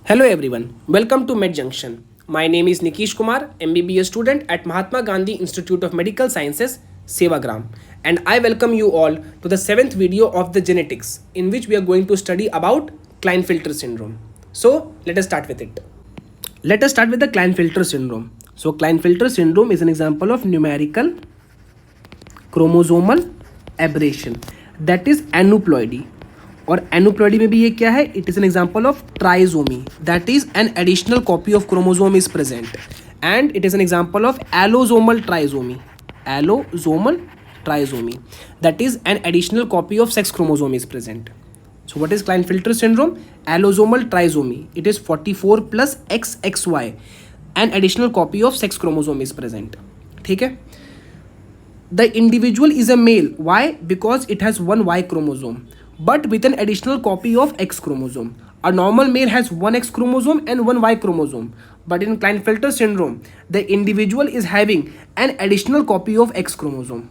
Hello everyone, welcome to Med Junction. My name is Nikish Kumar, MBBS student at Mahatma Gandhi Institute of Medical Sciences, Sevagram, and I welcome you all to the seventh video of the genetics in which we are going to study about Klinefelter syndrome. So let us start with it. Let us start with the Klinefelter syndrome. So Klinefelter syndrome is an example of numerical chromosomal aberration that is aneuploidy. और एनुप्लॉइडी में भी ये क्या है, it is an example of trisomy that is an additional copy of chromosome is present and it is an example of allosomal trisomy that is an additional copy of sex chromosome is present. So what is Klinefelter syndrome? Allosomal trisomy. It is 44 plus XXY. An additional copy of sex chromosome is present. ठीक है. The individual is a male. Why? Because it has one Y chromosome, but with an additional copy of X chromosome. A normal male has one X chromosome and one Y chromosome, but in Klinefelter syndrome, the individual is having an additional copy of X chromosome.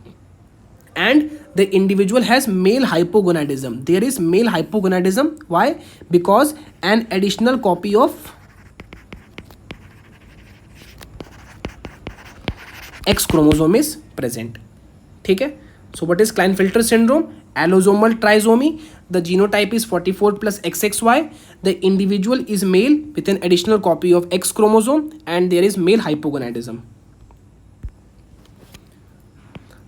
And the individual has male hypogonadism. There is male hypogonadism. Why? Because an additional copy of X chromosome is present. ठीक है. So what is Klinefelter syndrome? Allosomal trisomy. The genotype is 44 plus XXY. The individual is male with an additional copy of X chromosome and there is male hypogonadism.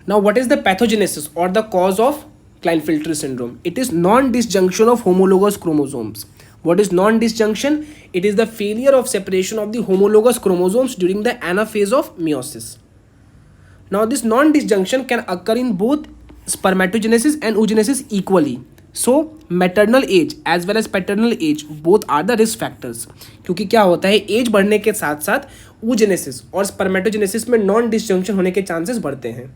Now what is the pathogenesis or the cause of Klinefelter syndrome? It is non-disjunction of homologous chromosomes. What is non-disjunction? It is the failure of separation of the homologous chromosomes during the anaphase of meiosis. Now this non-disjunction can occur in both spermatogenesis and oogenesis equally. So maternal age as well as paternal age both are the risk factors. क्योंकि क्या होता है, as बढ़ने के साथ साथ oogenesis और spermatogenesis में नॉन डिसजंक्शन होने के चांसेस बढ़ते हैं.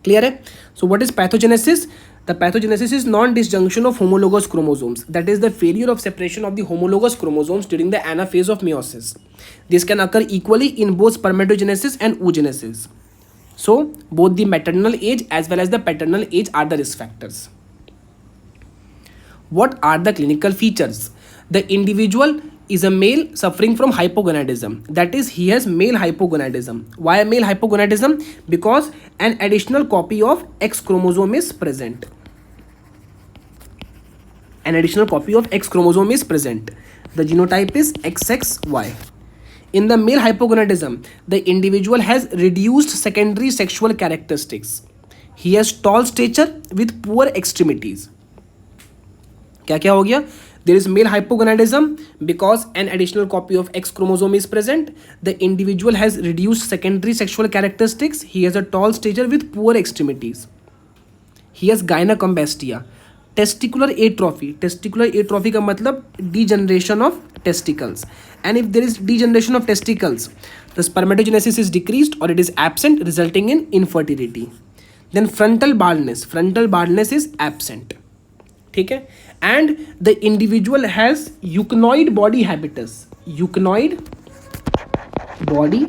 क्लियर है. So what is pathogenesis? The pathogenesis is non disjunction of homologous chromosomes. That is the failure of separation of the homologous chromosomes during the anaphase of meiosis. This can occur equally in both spermatogenesis and oogenesis. So both the maternal age as well as the paternal age are the risk factors. What are the clinical features? The individual is a male suffering from hypogonadism. That is, he has male hypogonadism. Why male hypogonadism? Because an additional copy of X chromosome is present. An additional copy of X chromosome is present. The genotype is XXY. In the male hypogonadism, the individual has reduced secondary sexual characteristics. He has tall stature with poor extremities. क्या क्या हो गया? There is male hypogonadism because an additional copy of X chromosome is present. The individual has reduced secondary sexual characteristics. He has a tall stature with poor extremities. He has gynecomastia. Testicular atrophy. Testicular atrophy का मतलब degeneration of testicles. And if there is degeneration of testicles, the spermatogenesis is decreased or it is absent, resulting in infertility. Then frontal baldness. Frontal baldness is absent. ठीक है. And the individual has euchnoid body habitus. Euchnoid body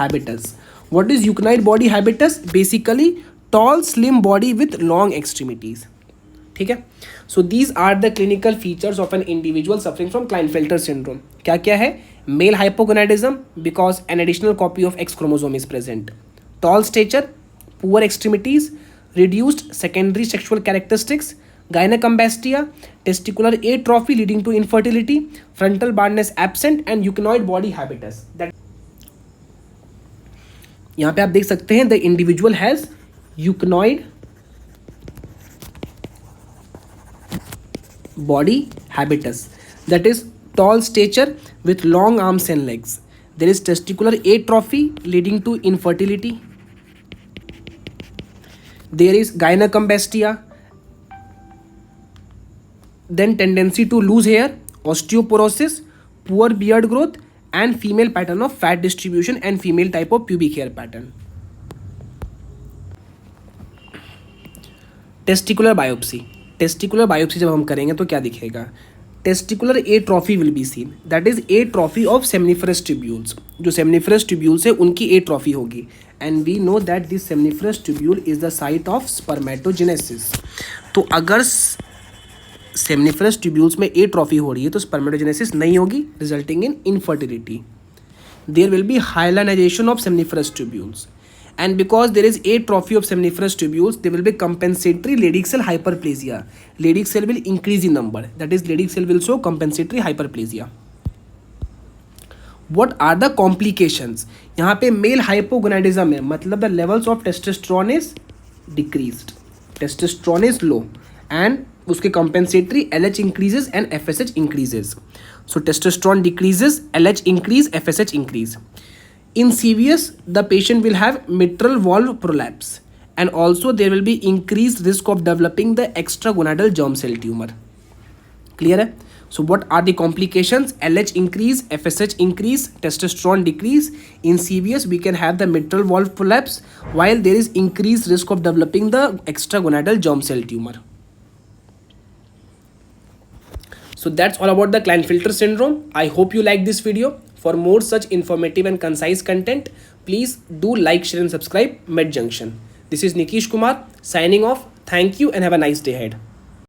habitus. What is euchnoid body habitus? Basically tall slim body with long extremities. ठीक है. So these are the clinical features of an individual suffering from Klinefelter syndrome. क्या क्या है? Male hypogonadism because an additional copy of X chromosome is present. Tall stature, poor extremities, reduced secondary sexual characteristics, gynecomastia, testicular atrophy leading to infertility, frontal baldness absent and euchnoid body habitus. That यहाँ पे आप देख सकते हैं the individual has euchnoid body habitus. That is tall stature with long arms and legs. There is testicular atrophy leading to infertility. There is gynecomastia. Then tendency to lose hair, osteoporosis, poor beard growth and female pattern of fat distribution and female type of pubic hair pattern. Testicular biopsy. Testicular biopsy जब हम करेंगे तो क्या दिखेगा? Testicular atrophy will be seen. That is atrophy of seminiferous tubules. जो seminiferous tubules है उनकी atrophy होगी. And we know that this seminiferous tubule is the site of spermatogenesis. तो अगर सेमनिफरस ट्यूब्यूल्स में एट्रोफी हो रही है तो स्पर्मेटोजेनेसिस नहीं होगी, resulting in infertility. There will be hyalinization of seminiferous tubules, and because there is atrophy of seminiferous tubules, there will be compensatory Leydig cell hyperplasia. Leydig cell will increase in number, that is Leydig cell will show compensatory hyperplasia. What are the complications? यहाँ पे mail hypogonadism है, मतलब the levels of testosterone is decreased, testosterone is low, and उसके compensatory LH increases and FSH increases. So testosterone decreases, LH increase, FSH increase. In CVS, the patient will have mitral valve prolapse, and also there will be increased risk of developing the extragonadal germ cell tumor. Clear है? So what are the complications? LH increase, FSH increase, testosterone decrease. In CVS, we can have the mitral valve prolapse, while there is increased risk of developing the extragonadal germ cell tumor. So that's all about the Klinefelter syndrome. I hope you like this video. For more such informative and concise content, please do like, share and subscribe Med Junction. This is Nikish Kumar signing off. Thank you and have a nice day ahead.